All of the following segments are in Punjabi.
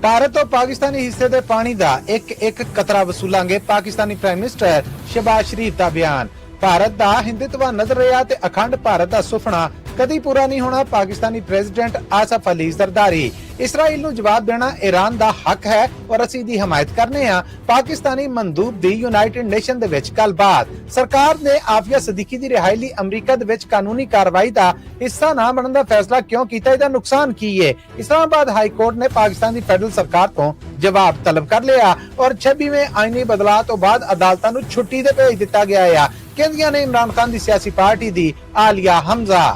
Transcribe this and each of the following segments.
ਭਾਰਤ ਤੋਂ ਪਾਕਿਸਤਾਨੀ ਹਿੱਸੇ ਦੇ ਪਾਣੀ ਦਾ ਇੱਕ ਕਤਰਾ ਵਸੂਲਾਂਗੇ। ਪਾਕਿਸਤਾਨੀ ਪ੍ਰਾਈਮ ਮਿਨਿਸਟਰ ਸ਼ਹਿਬਾਜ਼ ਸ਼ਰੀਫ ਦਾ ਬਿਆਨ। ਭਾਰਤ ਦਾ ਹਿੰਦੁਤਵਾ ਨਜ਼ਰ ਰਿਹਾ ਤੇ ਅਖੰਡ ਭਾਰਤ ਦਾ ਸੁਪਨਾ ਕਦੀ ਪੂਰਾ ਨਹੀਂ ਹੋਣਾ। ਪਾਕਿਸਤਾਨੀ ਪ੍ਰੈਜ਼ੀਡੈਂਟ ਆਸਫ ਅਲੀ ਜ਼ਰਦਾਰੀ। ਇਸਰਾਈਲ ਨੂੰ ਜਵਾਬ ਦੇਣਾ ਈਰਾਨ ਦਾ ਹੱਕ ਹੈ ਔਰ ਅਸੀਂ ਦੀ ਹਮਾਇਤ ਕਰਨੇ ਆ। ਪਾਕਿਸਤਾਨੀ ਮੰਦੂਬ ਦੀ ਯੂਨਾਈਟਿਡ ਨੇਸ਼ਨ ਦੇ ਵਿੱਚ ਗੱਲਬਾਤ। ਸਰਕਾਰ ਨੇ ਆਫੀਆ ਸਦੀਕੀ ਦੀ ਰਿਹਾਈ ਲਈ ਅਮਰੀਕਾ ਦੇ ਵਿੱਚ ਕਾਨੂੰਨੀ ਕਾਰਵਾਈ ਦਾ ਹਿੱਸਾ ਨਾ ਬਣਨ ਦਾ ਫੈਸਲਾ ਕਿਉਂ ਕੀਤਾ? ਇਹਦਾ ਨੁਕਸਾਨ ਕੀ ਹੈ? ਇਸਲਾਮਾਬਾਦ ਹਾਈ ਕੋਰਟ ਨੇ ਪਾਕਿਸਤਾਨ ਦੀ ਫੈਡਰਲ ਸਰਕਾਰ ਤੋਂ ਜਵਾਬ ਤਲਬ ਕਰ ਲਿਆ ਔਰ 26ਵੇਂ ਆਈਨੀ ਬਦਲਾਅ ਤੋਂ ਬਾਅਦ ਅਦਾਲਤਾਂ ਨੂੰ ਛੁੱਟੀ ਤੇ ਭੇਜ ਦਿੱਤਾ ਗਿਆ ਹੈ। ਕਹਿੰਦੀਆਂ ਨੇ ਇਮਰਾਨ ਖਾਨ ਦੀ ਸਿਆਸੀ ਪਾਰਟੀ ਦੀ ਆਲੀਆ ਹਮਜ਼ਾ।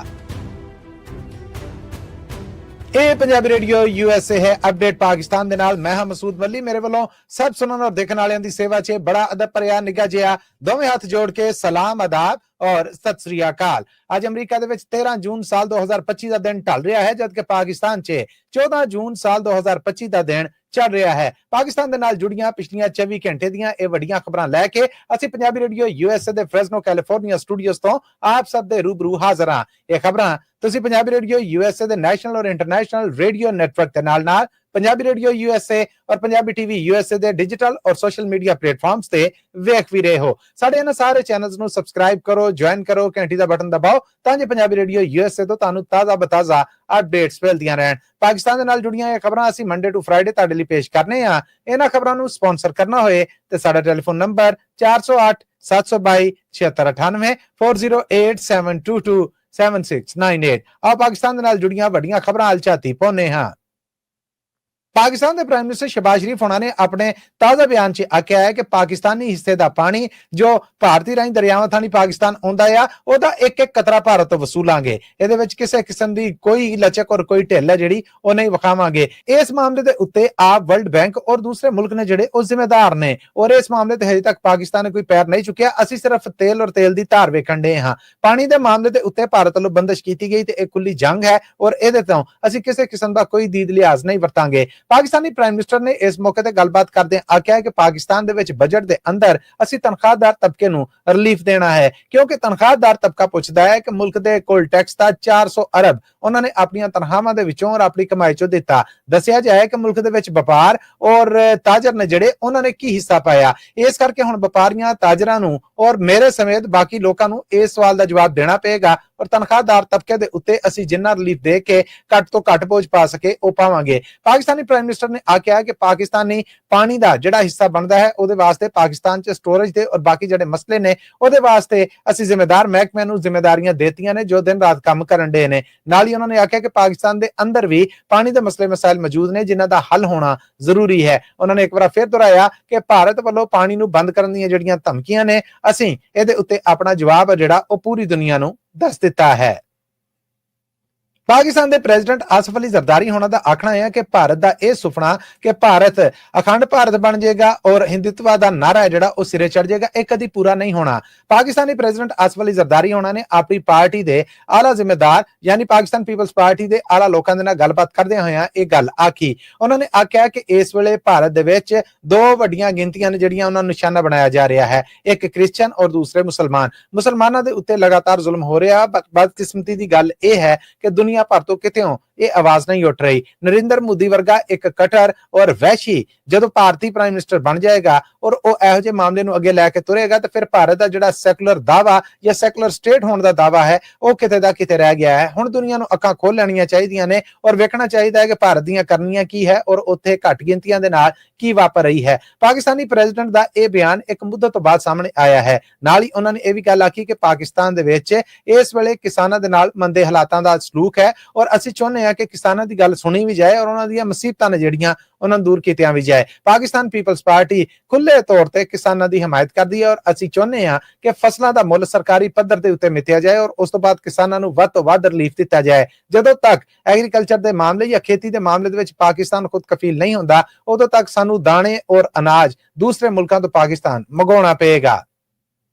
ਇਹ ਪੰਜਾਬੀ ਰੇਡੀਓ USA ਹੈ। ਅਪਡੇਟ ਪਾਕਿਸਤਾਨ ਦੇ ਨਾਲ ਮੈਂ ਹਾਂ ਮਸੂਦ ਮੱਲੀ। ਮੇਰੇ ਵੱਲੋਂ ਸਭ ਸੁਣਨ ਔਰ ਦੇਖਣ ਵਾਲਿਆਂ ਦੀ ਸੇਵਾ 'ਚ ਬੜਾ ਅਦਬ ਭਰਿਆ ਨਿੱਘਾ ਜਿਹਾ ਦੋਵੇਂ ਹੱਥ ਜੋੜ ਕੇ ਸਲਾਮ ਆਦਾਬ ਔਰ ਸਤਿ ਸ੍ਰੀ ਅਕਾਲ। ਅੱਜ ਅਮਰੀਕਾ ਦੇ ਵਿੱਚ 13 ਜੂਨ ਸਾਲ 2025 ਦਾ ਦਿਨ ਢਲ ਰਿਹਾ ਹੈ, ਜਦਕਿ ਪਾਕਿਸਤਾਨ 'ਚ 14 ਜੂਨ ਸਾਲ 2025 ਦਾ ਦਿਨ ਚੱਲ ਰਿਹਾ ਹੈ। ਪਾਕਿਸਤਾਨ ਦੇ ਨਾਲ ਜੁੜੀਆਂ ਪਿਛਲੀਆਂ 24 ਘੰਟੇ ਦੀਆਂ ਇਹ ਵੱਡੀਆਂ ਖਬਰਾਂ ਲੈ ਕੇ ਅਸੀਂ ਪੰਜਾਬੀ ਰੇਡੀਓ USA ਦੇ ਫ੍ਰੈਸਨੋ ਕੈਲੀਫੋਰਨੀਆ ਸਟੂਡੀਓਜ਼ ਤੋਂ ਆਪ ਸਭ ਦੇ ਰੂਬਰੂ ਹਾਜ਼ਰ ਹਾਂ। ਇਹ ਖਬਰਾਂ ਤੁਸੀਂ ਪੰਜਾਬੀ ਰੇਡੀਓ USA ਦੇ ਨੈਸ਼ਨਲ ਔਰ ਇੰਟਰਨੈਸ਼ਨਲ ਰੇਡੀਓ ਨੈਟਵਰਕ ਦੇ ਨਾਲ ਪੰਜਾਬੀ ਰੇਡੀਓ USA ਔਰ ਪੰਜਾਬੀ ਟੀਵੀ USA ਦੇ ਡਿਜੀਟਲ ਔਰ ਸੋਸ਼ਲ ਮੀਡੀਆ ਪਲੇਟਫਾਰਮਸ ਤੇ ਵੇਖ ਵੀ ਰਹੇ ਹੋ। ਸਾਡੇ ਇਹਨਾਂ ਸਾਰੇ ਚੈਨਲਸ ਨੂੰ ਸਬਸਕ੍ਰਾਈਬ ਕਰੋ, ਜੁਆਇਨ ਕਰੋ, ਘੰਟੀ ਦਾ ਬਟਨ ਦਬਾਓ ਤਾਂ ਜੇ ਪੰਜਾਬੀ ਰੇਡੀਓ USA ਤੋਂ ਤੁਹਾਨੂੰ ਤਾਜ਼ਾ ਬਤਾਜ਼ਾ ਅਪਡੇਟਸ ਮਿਲਦੀਆਂ ਰਹਿਣ। ਪਾਕਿਸਤਾਨ ਦੇ ਨਾਲ ਜੁੜੀਆਂ ਇਹ ਖਬਰਾਂ ਅਸੀਂ ਮੰਡੇ ਟੂ ਫਰਾਈਡੇ ਤੁਹਾਡੇ ਲਈ ਪੇਸ਼ ਕਰਨੇ ਆ। ਇਹਨਾਂ ਖਬਰਾਂ ਨੂੰ ਸਪਾਂਸਰ ਕਰਨਾ ਹੋਏ ਤੇ ਸਾਡਾ ਟੈਲੀਫੋਨ ਨੰਬਰ 408 722 7698 408 722 7698। ਆਓ ਪਾਕਿਸਤਾਨ ਦੇ ਨਾਲ ਜੁੜੀਆਂ ਵੱਡੀਆਂ ਖਬਰਾਂ ਵੱਲ ਝਾਤੀ ਪਾਉਂਦੇ ਹਾਂ। ਪਾਕਿਸਤਾਨ ਦੇ ਪ੍ਰਾਈਮ ਮਿਨਿਸਟਰ ਸ਼ਹਿਬਾਜ਼ ਸ਼ਰੀਫ ਹੋਣਾ ਨੇ ਆਪਣੇ ਤਾਜ਼ਾ ਬਿਆਨ 'ਚ ਆਖਿਆ ਹੈ ਕਿ ਪਾਕਿਸਤਾਨੀ ਹਿੱਸੇ ਦਾ ਪਾਣੀ ਜੋ ਭਾਰਤੀ ਰਾਹੀਂ ਦਰਿਆਵਾਂ ਥਾਣੀ ਪਾਕਿਸਤਾਨ ਆਉਂਦਾ ਆ ਉਹਦਾ ਇੱਕ ਕਤਰਾ ਭਾਰਤ ਤੋਂ ਵਸੂਲਾਂਗੇ। ਇਹਦੇ ਵਿੱਚ ਕਿਸੇ ਕਿਸਮ ਦੀ ਕੋਈ ਲਚਕ ਔਰ ਕੋਈ ਢਿੱਲ ਹੈ ਜਿਹੜੀ ਉਹ ਨਹੀਂ ਵਿਖਾਵਾਂਗੇ। ਇਸ ਮਾਮਲੇ ਦੇ ਉੱਤੇ ਆਪ ਵਰਲਡ ਬੈਂਕ ਔਰ ਦੂਸਰੇ ਮੁਲਕ ਨੇ ਜਿਹੜੇ ਉਹ ਜ਼ਿੰਮੇਦਾਰ ਨੇ ਔਰ ਇਸ ਮਾਮਲੇ ਤੇ ਹਜੇ ਤੱਕ ਪਾਕਿਸਤਾਨ ਨੇ ਕੋਈ ਪੈਰ ਨਹੀਂ ਚੁੱਕਿਆ। ਅਸੀਂ ਸਿਰਫ ਤੇਲ ਔਰ ਤੇਲ ਦੀ ਧਾਰ ਵੇਖਣ ਦੇ ਹਾਂ। ਪਾਣੀ ਦੇ ਮਾਮਲੇ ਦੇ ਉੱਤੇ ਭਾਰਤ ਵੱਲੋਂ ਬੰਦਸ਼ ਕੀਤੀ ਗਈ ਤੇ ਇਹ ਖੁੱਲੀ ਜੰਗ ਹੈ ਔਰ ਇਹਦੇ ਤੋਂ ਅਸੀਂ ਕਿਸੇ ਕਿਸਮ ਦਾ ਕੋਈ ਦੀਦ ਲਿਹਾਜ਼ ਨਹੀਂ ਵਰਤਾਂਗੇ। ਪਾਕਿਸਤਾਨੀ ਪ੍ਰਾਈਮ ਮਿਨਿਸਟਰ ਨੇ ਇਸ ਮੌਕੇ ਤੇ ਗੱਲਬਾਤ ਕਰਦੇ ਆਖਿਆ ਕਿ ਪਾਕਿਸਤਾਨ ਦੇ ਵਿੱਚ ਬਜਟ ਦੇ ਅੰਦਰ ਅਸੀਂ ਤਨਖਾਹਦਾਰ ਤਬਕੇ ਨੂੰ ਰਿਲੀਫ ਦੇਣਾ ਹੈ, ਕਿਉਂਕਿ ਤਨਖਾਹਦਾਰ ਤਬਕਾ ਪੁੱਛਦਾ ਹੈ ਕਿ ਮੁਲਕ ਦੇ ਕੋਲ ਟੈਕਸ ਦਾ 400 ਅਰਬ ਉਹਨਾਂ ਨੇ ਆਪਣੀਆਂ ਤਨਖਾਹਾਂ ਦੇ ਵਿੱਚੋਂ ਔਰ ਆਪਣੀ ਕਮਾਈ ਚੋਂ ਦਿੱਤਾ। ਦੱਸਿਆ ਜਾਏ ਕਿ ਮੁਲਕ ਦੇ ਵਿੱਚ ਵਪਾਰ ਔਰ ਤਾਜਰ ਨੇ ਜਿਹੜੇ ਉਹਨਾਂ ਨੇ ਕੀ ਹਿੱਸਾ ਪਾਇਆ। ਇਸ ਕਰਕੇ ਹੁਣ ਵਪਾਰੀਆਂ, ਤਾਜਰਾਂ ਨੂੰ ਔਰ ਮੇਰੇ ਸਮੇਤ ਬਾਕੀ ਲੋਕਾਂ ਨੂੰ ਇਸ ਸਵਾਲ ਦਾ ਜਵਾਬ ਦੇਣਾ ਪਏਗਾ ਔਰ ਤਨਖਾਹਦਾਰ ਤਬਕੇ ਦੇ ਉੱਤੇ ਅਸੀਂ ਜਿੰਨਾ ਰਿਲੀਫ ਦੇ ਕੇ ਘੱਟ ਤੋਂ ਘੱਟ ਬੋਝ ਪਾ ਸਕੇ ਉਹ ਪਾਵਾਂਗੇ। ਪਾਕਿਸਤਾਨੀ ਪ੍ਰਾਈਮ ਮਿਨਿਸਟਰ ਨੇ ਆਖਿਆ ਕਿ ਪਾਕਿਸਤਾਨੀ ਪਾਣੀ ਦਾ ਜਿਹੜਾ ਹਿੱਸਾ ਬਣਦਾ ਹੈ ਉਹਦੇ ਵਾਸਤੇ ਪਾਕਿਸਤਾਨ 'ਚ ਸਟੋਰੇਜ ਦੇ ਔਰ ਬਾਕੀ ਜਿਹੜੇ ਮਸਲੇ ਨੇ ਉਹਦੇ ਵਾਸਤੇ ਅਸੀਂ ਜ਼ਿੰਮੇਦਾਰ ਮਹਿਕਮਿਆਂ ਨੂੰ ਜ਼ਿੰਮੇਦਾਰੀਆਂ ਦੇਤੀਆਂ ਨੇ ਜੋ ਦਿਨ ਰਾਤ ਕੰਮ ਕਰਨ ਦੇ ਨੇ। ਨਾਲ ਹੀ ਉਹਨਾਂ ਨੇ ਆਖਿਆ ਕਿ ਪਾਕਿਸਤਾਨ ਦੇ ਅੰਦਰ ਵੀ ਪਾਣੀ ਦੇ ਮਸਲੇ ਮਸਾਇਲ ਮੌਜੂਦ ਨੇ ਜਿਨ੍ਹਾਂ ਦਾ ਹੱਲ ਹੋਣਾ ਜ਼ਰੂਰੀ ਹੈ। ਉਹਨਾਂ ਨੇ ਇੱਕ ਵਾਰ ਫਿਰ ਦੁਹਰਾਇਆ ਕਿ ਭਾਰਤ ਵੱਲੋਂ ਪਾਣੀ ਨੂੰ ਬੰਦ ਕਰਨ ਦੀਆਂ ਜਿਹੜੀਆਂ ਧਮਕੀਆਂ ਨੇ ਅਸੀਂ ਇਹਦੇ ਉੱਤੇ ਆਪਣਾ ਜਵਾਬ ਜਿਹੜਾ ਉਹ ਪੂਰੀ ਦੁਨੀਆ ਨੂੰ ਦੱਸ ਦਿੱਤਾ ਹੈ। ਪਾਕਿਸਤਾਨ ਦੇ ਪ੍ਰੈਜ਼ੀਡੈਂਟ ਆਸਫ ਅਲੀ ਜ਼ਰਦਾਰੀ ਹੋਣਾ ਦਾ ਆਖਣਾ ਹੈ ਕਿ ਭਾਰਤ ਦਾ ਇਹ ਸੁਪਨਾ ਕਿ ਭਾਰਤ ਅਖੰਡ ਭਾਰਤ ਬਣ ਜਾਏਗਾ ਔਰ ਹਿੰਦੁਤਵਾ ਦਾ ਨਾਰਾ ਜਿਹੜਾ ਉਹ ਸਿਰੇ ਚੜ ਜਾਏਗਾ ਇਹ ਕਦੀ ਪੂਰਾ ਨਹੀਂ ਹੋਣਾ। ਪਾਕਿਸਤਾਨੀ ਪ੍ਰੈਜ਼ੀਡੈਂਟ ਆਸਫ ਅਲੀ ਜ਼ਰਦਾਰੀ ਹੋਣਾ ਨੇ ਆਪਣੀ ਪਾਰਟੀ ਦੇ ਆਲਾ ਜ਼ਿੰਮੇਦਾਰ ਯਾਨੀ ਪਾਕਿਸਤਾਨ ਪੀਪਲਸ ਪਾਰਟੀ ਦੇ ਆਲਾ ਲੋਕਾਂ ਦੇ ਨਾਲ ਗੱਲਬਾਤ ਕਰਦਿਆਂ ਹੋਇਆਂ ਇਹ ਗੱਲ ਆਖੀ। ਉਹਨਾਂ ਨੇ ਆਖਿਆ ਕਿ ਇਸ ਵੇਲੇ ਭਾਰਤ ਦੇ ਵਿੱਚ ਦੋ ਵੱਡੀਆਂ ਗਿਣਤੀਆਂ ਨੇ ਜਿਹੜੀਆਂ ਉਹਨਾਂ ਨੂੰ ਨਿਸ਼ਾਨਾ ਬਣਾਇਆ ਜਾ ਰਿਹਾ ਹੈ, ਇੱਕ ਕ੍ਰਿਸਚਨ ਔਰ ਦੂਸਰੇ ਮੁਸਲਮਾਨ। ਮੁਸਲਮਾਨਾਂ ਦੇ ਉੱਤੇ ਲਗਾਤਾਰ ਜ਼ੁਲਮ ਹੋ ਰਿਹਾ। ਬਦਕਿਸਮਤੀ ਦੀ ਗੱਲ ਇਹ ਹੈ ਕਿ ਦੁਨੀਆ ਭਰ ਤੋਂ ਕਿਤੇੋਂ ਇਹ ਆਵਾਜ਼ ਨਹੀਂ ਉੱਠ ਰਹੀ। ਨਰਿੰਦਰ ਮੋਦੀ ਵਰਗਾ ਇੱਕ ਕਟਰ ਔਰ ਵਹਿਸ਼ੀ ਜਦੋਂ ਭਾਰਤੀ ਪ੍ਰਾਈਮ ਮਿਨਿਸਟਰ ਬਣ ਜਾਏਗਾ ਔਰ ਉਹ ਇਹੋ ਜਿਹੇ ਮਾਮਲੇ ਨੂੰ ਅੱਗੇ ਲੈ ਕੇ ਤੁਰੇਗਾ ਤਾਂ ਫਿਰ ਭਾਰਤ ਦਾ ਜਿਹੜਾ ਸੈਕੂਲਰ ਦਾਵਾ ਜਾਂ ਸੈਕੂਲਰ ਸਟੇਟ ਹੋਣ ਦਾ ਦਾਵਾ ਹੈ ਉਹ ਕਿਤੇ ਦਾ ਕਿਤੇ ਰਹਿ ਗਿਆ ਹੈ। ਹੁਣ ਦੁਨੀਆ ਨੂੰ ਅੱਖਾਂ ਖੋਲ ਲੈਣੀਆਂ ਚਾਹੀਦੀਆਂ ਨੇ ਔਰ ਵੇਖਣਾ ਚਾਹੀਦਾ ਹੈ ਕਿ ਭਾਰਤ ਦੀਆਂ ਕਰਨੀਆਂ ਕੀ ਹੈ ਔਰ ਉੱਥੇ ਘੱਟ ਗਿਣਤੀਆਂ ਦੇ ਨਾਲ ਕੀ ਵਾਪਰ ਰਹੀ ਹੈ। ਪਾਕਿਸਤਾਨੀ ਪ੍ਰੈਜ਼ੀਡੈਂਟ ਦਾ ਇਹ ਬਿਆਨ ਇੱਕ ਮੁੱਦਤ ਤੋਂ ਬਾਅਦ ਸਾਹਮਣੇ ਆਇਆ ਹੈ। ਨਾਲ ਹੀ ਉਹਨਾਂ ਨੇ ਇਹ ਵੀ ਗੱਲ ਆਖੀ ਕਿ ਪਾਕਿਸਤਾਨ ਦੇ ਵਿੱਚ ਇਸ ਵੇਲੇ ਕਿਸਾਨਾਂ ਦੇ ਨਾਲ ਮੰਦੇ ਹਾਲਾਤਾਂ ਦਾ ਸਲੂਕ ਹੈ ਔਰ ਅਸੀਂ ਚਾਹੁੰਦੇ ਹਾਂ ਕਿ ਕਿਸਾਨਾਂ ਦੀ ਗੱਲ ਸੁਣੀ ਵੀ ਜਾਏ ਔਰ ਉਹਨਾਂ ਦੀਆਂ ਮੁਸੀਬਤਾਂ ਨੇ ਜਿਹੜੀਆਂ ਉਹਨਾਂ ਨੂੰ ਦੂਰ ਕੀਤੀਆਂ ਵੀ ਜਾਏ। ਪਾਕਿਸਤਾਨ ਪੀਪਲਸ ਪਾਰਟੀ ਖੁੱਲੇ ਤੌਰ ਤੇ ਕਿਸਾਨਾਂ ਦੀ ਹਮਾਇਤ ਕਰਦੀ ਹੈ ਔਰ ਅਸੀਂ ਚਾਹੁੰਦੇ ਹਾਂ ਕਿ ਫਸਲਾਂ ਦਾ ਮੁੱਲ ਸਰਕਾਰੀ ਪੱਧਰ ਦੇ ਉੱਤੇ ਮਿੱਥਿਆ ਜਾਏ ਔਰ ਉਸ ਤੋਂ ਬਾਅਦ ਕਿਸਾਨਾਂ ਨੂੰ ਵੱਧ ਤੋਂ ਵੱਧ ਰਿਲੀਫ ਦਿੱਤਾ ਜਾਏ। ਜਦੋਂ ਤੱਕ ਐਗਰੀਕਲਚਰ ਦੇ ਮਾਮਲੇ ਜਾਂ ਖੇਤੀ ਦੇ ਮਾਮਲੇ ਦੇ ਵਿੱਚ ਪਾਕਿਸਤਾਨ ਖੁਦ ਕਫੀਲ ਨਹੀਂ ਹੁੰਦਾ ਉਦੋਂ ਤੱਕ ਸਾਨੂੰ ਦਾਣੇ ਔਰ ਅਨਾਜ ਦੂਸਰੇ ਮੁਲਕਾਂ ਤੋਂ ਪਾਕਿਸਤਾਨ ਮੰਗਵਾਉਣਾ ਪਏਗਾ।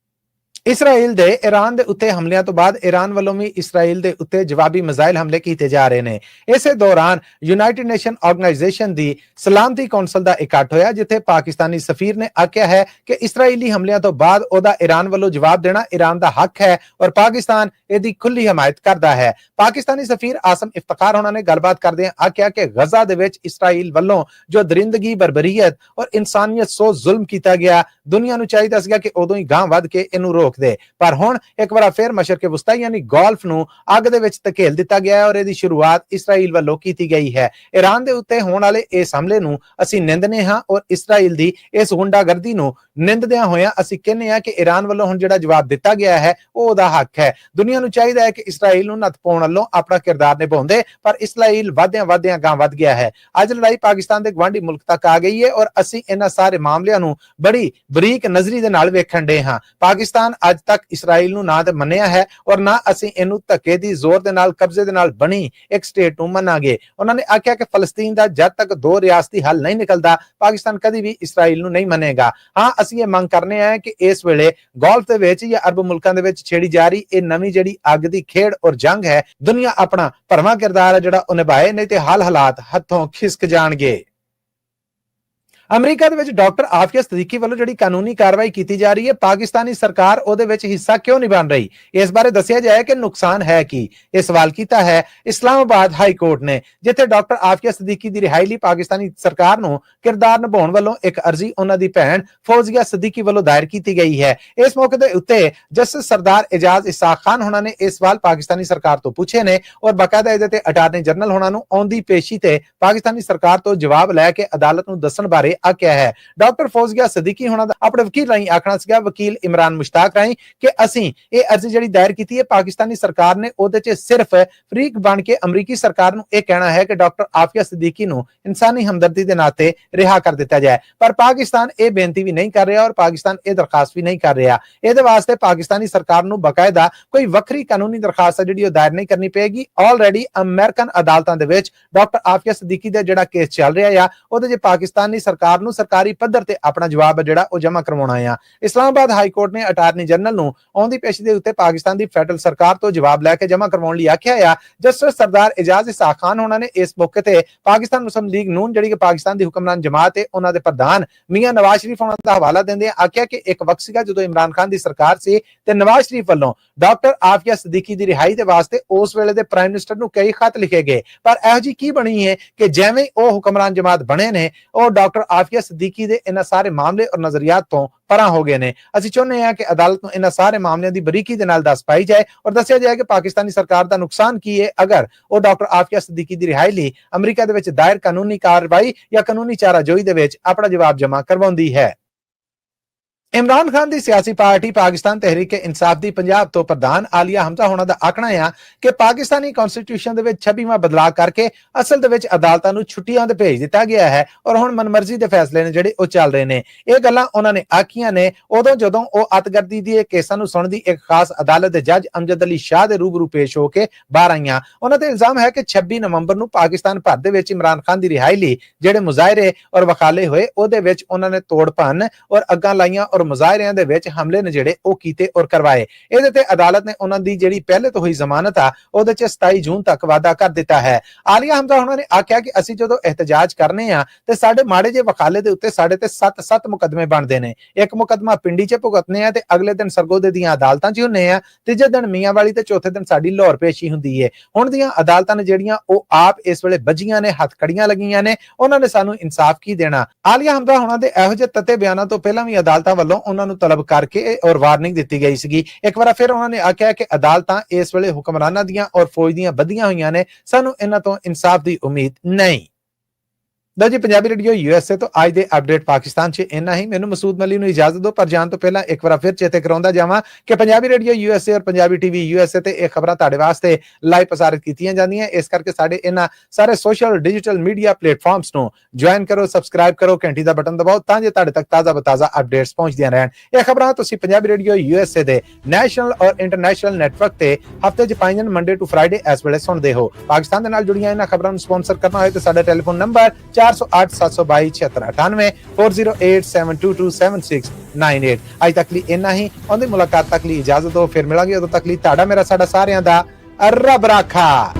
ਇਸਰਾਈਲ ਦੇ ਈਰਾਨ ਦੇ ਉੱਤੇ ਹਮਲਿਆਂ ਤੋਂ ਬਾਅਦ ਈਰਾਨ ਵੱਲੋਂ ਵੀ ਇਸਰਾਈਲ ਦੇ ਉੱਤੇ ਜਵਾਬੀ ਮਿਜ਼ਾਈਲ ਹਮਲੇ ਕੀਤੇ ਜਾ ਰਹੇ ਨੇ। ਇਸੇ ਦੌਰਾਨ ਯੂਨਾਈਟਿਡ ਨੇਸ਼ਨ ਆਰਗੇਨਾਈਜੇਸ਼ਨ ਦੀ ਸਲਾਮਤੀ ਕੌਂਸਲ ਦਾ ਇਕੱਠ ਹੋਇਆ, ਜਿੱਥੇ ਪਾਕਿਸਤਾਨੀ ਸਫੀਰ ਨੇ ਆਖਿਆ ਹੈ ਕਿ ਇਸਰਾਈਲੀ ਹਮਲਿਆਂ ਤੋਂ ਬਾਅਦ ਉਹਦਾ ਈਰਾਨ ਵੱਲੋਂ ਜਵਾਬ ਦੇਣਾ ਈਰਾਨ ਦਾ ਹੱਕ ਹੈ ਔਰ ਪਾਕਿਸਤਾਨ ਇਹਦੀ ਖੁੱਲੀ ਹਮਾਇਤ ਕਰਦਾ ਹੈ। ਪਾਕਿਸਤਾਨੀ ਸਫੀਰ ਆਸਮ ਇਫਤਖਾਰ ਉਹਨਾਂ ਨੇ ਗੱਲਬਾਤ ਕਰਦਿਆਂ ਆਖਿਆ ਕਿ ਗਜ਼ਾ ਦੇ ਵਿੱਚ ਇਸਰਾਈਲ ਵੱਲੋਂ ਜੋ ਦਰਿੰਦਗੀ, ਬਰਬਰੀਅਤ ਔਰ ਇਨਸਾਨੀਅਤ ਸੋ ਜ਼ੁਲਮ ਕੀਤਾ ਗਿਆ, ਦੁਨੀਆ ਨੂੰ ਚਾਹੀਦਾ ਸੀਗਾ ਕਿ ਉਦੋਂ ਹੀ ਗਾਂਹ ਵੱਧ ਕੇ ਇਹਨੂੰ ਰੋਕ ਦੇ, ਪਰ ਹੁਣ ਇੱਕ ਵਾਰ ਫਿਰ ਮਸ਼ਰਕ ਵਸਤਾ ਯਾਨੀ ਗੋਲਫ ਨੂੰ ਅੱਗ ਦੇ ਵਿੱਚ ਧਕੇਲ ਦਿੱਤਾ ਗਿਆ ਹੈ ਔਰ ਇਹਦੀ ਸ਼ੁਰੂਆਤ ਇਸਰਾਈਲ ਵੱਲੋਂ ਕੀਤੀ ਗਈ ਹੈ। ਈਰਾਨ ਦੇ ਉੱਤੇ ਹੋਣ ਵਾਲੇ ਇਸ ਹਮਲੇ ਨੂੰ ਅਸੀਂ ਨਿੰਦਨੇ ਹਾਂ ਔਰ ਇਸਰਾਈਲ ਦੀ ਇਸ ਗੁੰਡਾਗਰਦੀ ਨੂੰ ਨਿੰਦਦਿਆਂ ਹੋਇਆਂ ਅਸੀਂ ਕਹਿੰਦੇ ਹਾਂ ਕਿ ਈਰਾਨ ਵੱਲੋਂ ਹੁਣ ਜਿਹੜਾ ਜਵਾਬ ਦਿੱਤਾ ਗਿਆ ਹੈ ਉਹ ਉਹਦਾ ਹੱਕ ਹੈ। ਦੁਨੀਆ ਨੂੰ ਚਾਹੀਦਾ ਹੈ ਕਿ ਇਸਰਾਈਲ ਨੂੰ ਨੱਥ ਪਾਉਣ ਵੱਲੋਂ ਆਪਣਾ ਕਿਰਦਾਰ ਨਿਭਾਉਂਦੇ, ਪਰ ਇਸਰਾਈਲ ਵਧਦਿਆਂ ਗਾਂਹ ਵੱਧ ਗਿਆ ਹੈ। ਅੱਜ ਲੜਾਈ ਪਾਕਿਸਤਾਨ ਦੇ ਗਵਾਂਢੀ ਮੁਲਕ ਤੱਕ ਆ ਗਈ ਹੈ ਔਰ ਅਸੀਂ ਇਹਨਾਂ ਸਾਰੇ ਮਾਮਲਿਆਂ ਨੂੰ ਬੜੀ ਬਰੀਕ ਨਜ਼ਰੀ ਦੇ ਨਾਲ ਵੇਖਣ ਦੇ ਹਾਂ। ਪਾਕਿਸਤਾਨ ਅੱਜ ਤੱਕ ਇਸਰਾਈਲ ਨੂੰ ਨਾ ਤੇ ਮੰਨਿਆ ਹੈ ਔਰ ਨਾ ਅਸੀਂ ਇਹਨੂੰ ਧੱਕੇ ਦੀ ਜ਼ੋਰ ਦੇ ਨਾਲ ਕਬਜ਼ੇ ਦੇ ਨਾਲ ਬਣੀ ਇੱਕ ਸਟੇਟ ਨੂੰ ਮੰਨਾਂਗੇ। ਉਹਨਾਂ ਨੇ ਆਖਿਆ ਕਿ ਫਲਸਤੀਨ ਦਾ ਜਦ ਤੱਕ ਦੋ ਰਿਆਸਤੀ ਹੱਲ ਨਹੀਂ ਨਿਕਲਦਾ, ਪਾਕਿਸਤਾਨ ਕਦੀ ਵੀ ਇਸਰਾਈਲ ਨੂੰ ਨਹੀਂ ਮੰਨੇਗਾ। ਹਾਂ, ਅਸੀਂ ਇਹ ਮੰਗ ਕਰਨੇ ਆ ਕਿ ਇਸ ਵੇਲੇ ਗੋਲਫ ਦੇ ਵਿੱਚ ਜਾਂ ਅਰਬ ਮੁਲਕਾਂ ਦੇ ਵਿੱਚ ਛੇੜੀ ਜਾ ਰਹੀ ਇਹ ਨਵੀਂ ਜਿਹੜੀ ਅੱਗ ਦੀ ਖੇਡ ਔਰ ਜੰਗ ਹੈ, ਦੁਨੀਆ ਆਪਣਾ ਭਰਵਾਂ ਕਿਰਦਾਰ ਹੈ ਜਿਹੜਾ ਉਹ ਨਿਭਾਏ, ਨਹੀਂ ਤੇ ਹਾਲਾਤ ਹੱਥੋਂ ਖਿਸਕ ਜਾਣਗੇ। ਅਮਰੀਕਾ ਦੇ ਵਿੱਚ ਡਾਕਟਰ ਆਫੀਆ ਸਦੀਕੀ ਵੱਲੋਂ ਜਿਹੜੀ ਕਾਨੂੰਨੀ ਕਾਰਵਾਈ ਕੀਤੀ ਜਾ ਰਹੀ ਹੈ, ਪਾਕਿਸਤਾਨੀ ਸਰਕਾਰ ਉਹਦੇ ਵਿੱਚ ਹਿੱਸਾ ਕਿਉਂ ਨਹੀਂ ਬਣ ਰਹੀ, ਇਸ ਬਾਰੇ ਦੱਸਿਆ ਜਾਏ ਕਿ ਨੁਕਸਾਨ ਹੈ ਕੀ। ਇਹ ਸਵਾਲ ਕੀਤਾ ਹੈ ਇਸਲਾਮਾਬਾਦ ਹਾਈ ਕੋਰਟ ਨੇ, ਜਿੱਥੇ ਡਾਕਟਰ ਆਫੀਆ ਸਦੀਕੀ ਦੀ ਰਿਹਾਈ ਲਈ ਪਾਕਿਸਤਾਨੀ ਸਰਕਾਰ ਨੂੰ ਕਿਰਦਾਰ ਨਿਭਾਉਣ ਵੱਲੋਂ ਇੱਕ ਅਰਜ਼ੀ ਉਹਨਾਂ ਦੀ ਭੈਣ ਫੌਜ਼ੀਆ ਸਦੀਕੀ ਵੱਲੋਂ ਦਾਇਰ ਕੀਤੀ ਗਈ ਹੈ। ਇਸ ਮੌਕੇ ਦੇ ਉੱਤੇ ਜਸਟਿਸ ਸਰਦਾਰ ਇਜਾਜ਼ ਇਸਾਕ ਖਾਨ ਹੋਣਾ ਨੇ ਇਹ ਸਵਾਲ ਪਾਕਿਸਤਾਨੀ ਸਰਕਾਰ ਤੋਂ ਪੁੱਛੇ ਨੇ ਔਰ ਬਾਕਾਇਦਾ ਇਹਦੇ ਤੇ ਅਟਾਰਨੀ ਜਨਰਲ ਹੋਣਾ ਨੂੰ ਆਉਂਦੀ ਪੇਸ਼ੀ ਤੇ ਪਾਕਿਸਤਾਨੀ ਸਰਕਾਰ ਤੋਂ ਜਵਾਬ ਲੈ ਕੇ ਅਦਾਲਤ ਨੂੰ ਦੱਸਣ ਬਾਰੇ ਆਖਿਆ ਹੈ। ਡਾਕਟਰ ਫੌਜ਼ੀਆ ਸਦੀਕੀ ਹੋਣਾ ਦਾ ਆਪਣੇ ਵਕੀਲ ਰਾਹੀਂ ਆਖਣਾ ਸੀਗਾ, ਵਕੀਲ ਇਮਰਾਨ ਮੁਸ਼ਤਾਕ ਰਾਹੀਂ, ਕਿ ਅਸੀਂ ਇਹ ਅਰਜ਼ੀ ਜਿਹੜੀ ਦਾਇਰ ਕੀਤੀ ਹੈ ਪਾਕਿਸਤਾਨੀ ਸਰਕਾਰ ਨੇ ਉਹਦੇ 'ਚ ਸਿਰਫ ਫਰੀਕ ਬਣ ਕੇ ਅਮਰੀਕੀ ਸਰਕਾਰ ਨੂੰ ਇਹ ਕਹਿਣਾ ਹੈ ਕਿ ਡਾਕਟਰ ਆਫੀਆ ਸਦੀਕੀ ਨੂੰ ਇਨਸਾਨੀ ਹਮਦਰਦੀ ਦੇ ਨਾਤੇ ਰਿਹਾ ਕਰ ਦਿੱਤਾ ਜਾਏ, ਪਰ ਪਾਕਿਸਤਾਨ ਇਹ ਬੇਨਤੀ ਵੀ ਨਹੀਂ ਕਰ ਰਿਹਾ ਔਰ ਪਾਕਿਸਤਾਨ ਇਹ ਦਰਖਾਸਤ ਵੀ ਨਹੀਂ ਕਰ ਰਿਹਾ। ਇਹਦੇ ਵਾਸਤੇ ਪਾਕਿਸਤਾਨੀ ਸਰਕਾਰ ਨੂੰ ਬਕਾਇਦਾ ਕੋਈ ਵੱਖਰੀ ਕਾਨੂੰਨੀ ਦਰਖਾਸਤ ਜਿਹੜੀ ਉਹ ਦਾਇਰ ਨਹੀਂ ਕਰਨੀ ਪਏਗੀ। ਆਲਰੇਡੀ ਅਮਰੀਕਨ ਅਦਾਲਤਾਂ ਦੇ ਵਿੱਚ ਡਾਕਟਰ ਆਫੀਆ ਸਦੀਕੀ ਦਾ ਜਿਹੜਾ ਕੇਸ ਚੱਲ ਰਿਹਾ ਆ ਉਹਦੇ 'ਚ ਪਾਕਿਸਤਾਨੀ ਸਰਕਾਰ ਨੂੰ ਸਰਕਾਰੀ ਪੱਧਰ ਤੇ ਆਪਣਾ ਜਵਾਬ ਜਿਹੜਾ ਉਹ ਜਮ੍ਹਾਂ ਕਰਵਾਉਣਾ ਆ। ਇਸਲਾਮਾਬਾਦ ਹਾਈ ਕੋਰਟ ਨੇ ਅਟਾਰਨੀ ਜਨਰਲ ਨੂੰ ਆਉਂਦੀ ਪੇਸ਼ੀ ਦੇ ਉੱਤੇ ਪਾਕਿਸਤਾਨ ਦੀ ਫੈਡਰਲ ਸਰਕਾਰ ਤੋਂ ਜਵਾਬ ਲੈ ਕੇ ਜਮ੍ਹਾਂ ਕਰਵਾਉਣ ਲਈ ਆਖਿਆ ਆ। ਜਸਟਿਸ ਸਰਦਾਰ ਇਜਾਜ਼ ਇਸਾਕ ਖਾਨ ਹੋਣਾ ਨੇ ਇਸ ਮੌਕੇ ਤੇ ਪਾਕਿਸਤਾਨ ਮੁਸਲਿਮ ਲੀਗ ਨੂਨ ਜਿਹੜੀ ਕਿ ਪਾਕਿਸਤਾਨ ਦੀ ਹੁਕਮਰਾਨ ਜਮਾਤ ਹੈ ਉਹਨਾਂ ਦੇ ਪ੍ਰਧਾਨ ਮੀਆਂ ਨਵਾਜ਼ ਸ਼ਰੀਫ ਹੋਣਾ ਦਾ ਹਵਾਲਾ ਦਿੰਦੇ ਆਖਿਆ ਕਿ ਇੱਕ ਵਕਤ ਸੀਗਾ ਜਦੋਂ ਇਮਰਾਨ ਖਾਨ ਦੀ ਸਰਕਾਰ ਸੀ ਤੇ ਨਵਾਜ਼ ਸ਼ਰੀਫ ਵੱਲੋਂ ਡਾਕਟਰ ਆਫੀਆ ਸਦੀਕੀ ਦੀ ਰਿਹਾਈ ਦੇ ਵਾਸਤੇ ਉਸ ਵੇਲੇ ਦੇ ਪ੍ਰਾਈਮ ਮਿਨਿਸਟਰ ਨੂੰ ਕਈ ਖਤ ਲਿਖੇ ਗਏ, ਪਰ ਇਹੋ ਜੀ ਕੀ ਬਣੀ ਹੈ ਕਿ ਜਿਵੇਂ ਉਹ ਹੁਕਮਰਾਨ ਜਮਾਤ ਬਣੇ ਨੇ ਉਹ ਡਾਕਟਰ ਆਫੀਆ ਸਦੀਕੀ ਦੇ ਇਹਨਾਂ ਸਾਰੇ ਮਾਮਲੇ ਔਰ ਨਜ਼ਰੀਆਤ ਤੋਂ ਪਰਾਂ ਹੋ ਗਏ ਨੇ। ਅਸੀਂ ਚਾਹੁੰਦੇ ਹਾਂ ਕਿ ਅਦਾਲਤ ਨੂੰ ਇਹਨਾਂ ਸਾਰੇ ਮਾਮਲਿਆਂ ਦੀ ਬਰੀਕੀ ਦੇ ਨਾਲ ਦੱਸ ਪਾਈ ਜਾਏ ਔਰ ਦੱਸਿਆ ਜਾਏ ਕਿ ਪਾਕਿਸਤਾਨੀ ਸਰਕਾਰ ਦਾ ਨੁਕਸਾਨ ਕੀ ਹੈ ਅਗਰ ਉਹ ਡਾਕਟਰ ਆਫੀਆ ਸਦੀਕੀ ਦੀ ਰਿਹਾਈ ਲਈ ਅਮਰੀਕਾ ਦੇ ਵਿੱਚ ਦਾਇਰ ਕਾਨੂੰਨੀ ਕਾਰਵਾਈ ਜਾਂ ਕਾਨੂੰਨੀ ਚਾਰਾਜੋਈ ਦੇ ਵਿੱਚ ਆਪਣਾ ਜਵਾਬ ਜਮ੍ਹਾਂ ਕਰਵਾਉਂਦੀ ਹੈ। ਇਮਰਾਨ ਖਾਨ ਦੀ ਸਿਆਸੀ ਪਾਰਟੀ ਪਾਕਿਸਤਾਨ ਤਹਿਰੀਕ ਇਨਸਾਫ ਦੀ ਪੰਜਾਬ ਤੋਂ ਪ੍ਰਧਾਨ ਆਲੀਆ ਹਮਜ਼ਾ ਹੋਣਾ ਦਾ ਆਖਣਾ ਹੈ ਕਿ ਪਾਕਿਸਤਾਨੀ ਕਨਸਟੀਟਿਊਸ਼ਨ ਦੇ ਵਿੱਚ 26ਵਾਂ ਬਦਲਾਅ ਕਰਕੇ ਅਸਲ ਦੇ ਵਿੱਚ ਅਦਾਲਤਾਂ ਨੂੰ ਛੁੱਟੀਆਂ ਤੇ ਭੇਜ ਦਿੱਤਾ ਗਿਆ ਹੈ ਔਰ ਹੁਣ ਮਨਮਰਜ਼ੀ ਦੇ ਫੈਸਲੇ ਨੇ ਜਿਹੜੇ ਉਹ ਚੱਲ ਰਹੇ ਨੇ। ਇਹ ਗੱਲਾਂ ਉਹਨਾਂ ਨੇ ਆਖੀਆਂ ਨੇ ਉਦੋਂ ਜਦੋਂ ਉਹ ਅਤਗਰਦੀ ਦੇ ਕੇਸਾਂ ਨੂੰ ਸੁਣਦੀ ਇੱਕ ਖਾਸ ਅਦਾਲਤ ਦੇ ਜੱਜ ਅਮਜਦ ਅਲੀ ਸ਼ਾਹ ਦੇ ਰੂਬਰੂ ਪੇਸ਼ ਹੋ ਕੇ ਬਾਹਰ ਆਈਆਂ। ਉਹਨਾਂ ਤੇ ਇਲਜ਼ਾਮ ਹੈ ਕਿ 26 ਨਵੰਬਰ ਨੂੰ ਪਾਕਿਸਤਾਨ ਭਰ ਦੇ ਵਿੱਚ ਇਮਰਾਨ ਖਾਨ ਦੀ ਰਿਹਾਈ ਲਈ ਜਿਹੜੇ ਮੁਜ਼ਾਹਰੇ ਔਰ ਵਕਾਲੇ ਹੋਏ ਉਹਦੇ ਵਿੱਚ ਉਹਨਾਂ ਨੇ ਤੋੜ ਭੰਨ ਔਰ ਅੱਗਾਂ ਲਾਈਆਂ ਔਰ ਮੁਜ਼ਾਹਰਿਆਂ ਦੇ ਵਿੱਚ ਹਮਲੇ ਨੇ ਜਿਹੜੇ ਉਹ ਕੀਤੇ ਔਰ ਕਰਵਾਏ। ਇਹਦੇ ਤੇ ਅਦਾਲਤ ਨੇ ਉਹਨਾਂ ਦੀ ਜਿਹੜੀ ਪਹਿਲੇ ਤੋਂ ਹੋਈ ਜ਼ਮਾਨਤ ਆ ਉਹਦੇ ਚ 27 ਜੂਨ ਤੱਕ ਵਾਅਦਾ ਕਰ ਦਿੱਤਾ ਹੈ। ਆਲੀਆ ਹਮਜ਼ਾ ਉਹਨਾਂ ਨੇ ਆਖਿਆ ਕਿ ਅਸੀਂ ਜਦੋਂ ਇhtਜਾਜ ਕਰਨੇ ਆ ਤੇ ਸਾਡੇ ਮਾੜੇ ਜੇ ਵਕਾਲੇ ਦੇ ਉੱਤੇ ਸਾਡੇ ਤੇ 7 ਮੁਕੱਦਮੇ ਬਣਦੇ ਨੇ। ਇੱਕ ਮੁਕੱਦਮਾ ਪਿੰਡੀ ਚ ਭੁਗਤਨੇ ਆ ਤੇ ਅਗਲੇ ਦਿਨ ਸਰਗੋਦੇ ਦੀਆਂ ਅਦਾਲਤਾਂ ਚ ਹੁੰਨੇ ਆ, ਤੀਜੇ ਦਿਨ ਮੀਆਂ ਵਾਲੀ ਤੇ ਚੌਥੇ ਦਿਨ ਸਾਡੀ ਲਾਹੌਰ ਪੇਸ਼ੀ ਹੁੰਦੀ ਹੈ। ਹੁਣ ਦੀਆਂ ਅਦਾਲਤਾਂ ਨੇ ਜਿਹੜੀਆਂ ਉਹ ਆਪ ਇਸ ਵੇਲੇ ਬੱਜੀਆਂ ਨੇ, ਹੱਥਕੜੀਆਂ ਲੱਗੀਆਂ ਨੇ, ਉਹਨਾਂ ਨੇ ਸਾਨੂੰ ਇਨਸਾਫ ਕੀ ਦੇਣਾ। ਆਲੀਆ ਹਮਜ਼ਾ ਉਹਨਾਂ ਦੇ ਇਹੋ ਜਿਹੇ ਤੱਤੇ ਬਿਆਨਾਂ ਤੋਂ ਪਹਿਲਾਂ ਵੀ ਅਦਾਲਤਾਂ ਵੱਲੋਂ ਉਹਨਾਂ ਨੂੰ ਤਲਬ ਕਰਕੇ ਔਰ ਵਾਰਨਿੰਗ ਦਿੱਤੀ ਗਈ ਸੀਗੀ। ਇੱਕ ਵਾਰ ਫਿਰ ਉਹਨਾਂ ਨੇ ਆਖਿਆ ਕਿ ਅਦਾਲਤਾਂ ਇਸ ਵੇਲੇ ਹੁਕਮਰਾਨਾਂ ਦੀਆਂ ਔਰ ਫੌਜ ਦੀਆਂ ਬੱਧੀਆਂ ਹੋਈਆਂ ਨੇ, ਸਾਨੂੰ ਇਹਨਾਂ ਤੋਂ ਇਨਸਾਫ ਦੀ ਉਮੀਦ ਨਹੀਂ। ਲਓ ਜੀ, ਪੰਜਾਬੀ ਰੇਡੀਓ USA ਤੋਂ ਅੱਜ ਦੇ ਅਪਡੇਟ ਪਾਕਿਸਤਾਨ 'ਚ ਇੰਨਾ ਹੀ। ਮੈਨੂੰ ਮਸੂਦ ਮਲੀ ਨੂੰ ਇਜਾਜ਼ਤ ਦਿਓ, ਪਰ ਜਾਣ ਤੋਂ ਪਹਿਲਾਂ ਇੱਕ ਵਾਰ ਫਿਰ ਚੇਤੇ ਕਰਾਉਂਦਾ ਜਾਵਾਂ ਕਿ ਪੰਜਾਬੀ ਰੇਡੀਓ USA ਔਰ ਪੰਜਾਬੀ TV USA ਤੇ ਇਹ ਖਬਰਾਂ ਤੁਹਾਡੇ ਵਾਸਤੇ ਲਾਈਵ ਪ੍ਰਸਾਰਿਤ ਕੀਤੀਆਂ ਜਾਂਦੀਆਂ। ਇਸ ਕਰਕੇ ਸਾਡੇ ਇਹਨਾਂ ਸਾਰੇ ਸੋਸ਼ਲ ਡਿਜੀਟਲ ਮੀਡੀਆ ਪਲੇਟਫਾਰਮਸ ਨੂੰ ਜੁਆਇਨ ਕਰੋ, ਸਬਸਕ੍ਰਾਈਬ ਕਰੋ, ਘੰਟੀ ਦਾ ਬਟਨ ਦਬਾਓ ਤਾਂ ਜੇ ਤੁਹਾਡੇ ਤੱਕ ਤਾਜ਼ਾ ਅਪਡੇਟਸ ਪਹੁੰਚਦੀਆਂ ਰਹਿਣ। ਇਹ ਖਬਰਾਂ ਤੁਸੀਂ ਪੰਜਾਬੀ ਰੇਡੀਓ USA ਦੇ ਨੈਸ਼ਨਲ ਔਰ ਇੰਟਰਨੈਸ਼ਨਲ ਨੈਟਵਰਕ ਤੇ ਹਫਤੇ 'ਚ 5 ਦਿਨ ਮੰਡੇ ਟੂ ਫਰਾਈਡੇ ਇਸ ਵੇਲੇ ਸੁਣਦੇ ਹੋ। ਪਾਕਿਸਤਾਨ ਦੇ ਨਾਲ ਜੁੜੀਆਂ ਇਹਨਾਂ ਖਬਰਾਂ ਨੂੰ ਸਪਾਂਸਰ ਕਰਨਾ ਹੋਏ ਤਾਂ ਸਾਡਾ ਟੈਲੀਫੋਨ ਨੰਬਰ 4 408 722 7698 408 722 7698। ਅੱਜ ਤੱਕ ਲਈ ਇੰਨਾ ਹੀ। ਆਉਂਦੀ ਮੁਲਾਕਾਤ ਤੱਕ ਲਈ ਇਜਾਜ਼ਤ ਦਿਓ, ਫਿਰ ਮਿਲਾਂਗੇ। ਉਦੋਂ ਤੱਕ ਲਈ ਤੁਹਾਡਾ ਮੇਰਾ ਸਾਡਾ ਸਾਰਿਆਂ ਦਾ ਰੱਬ ਰਾਖਾ।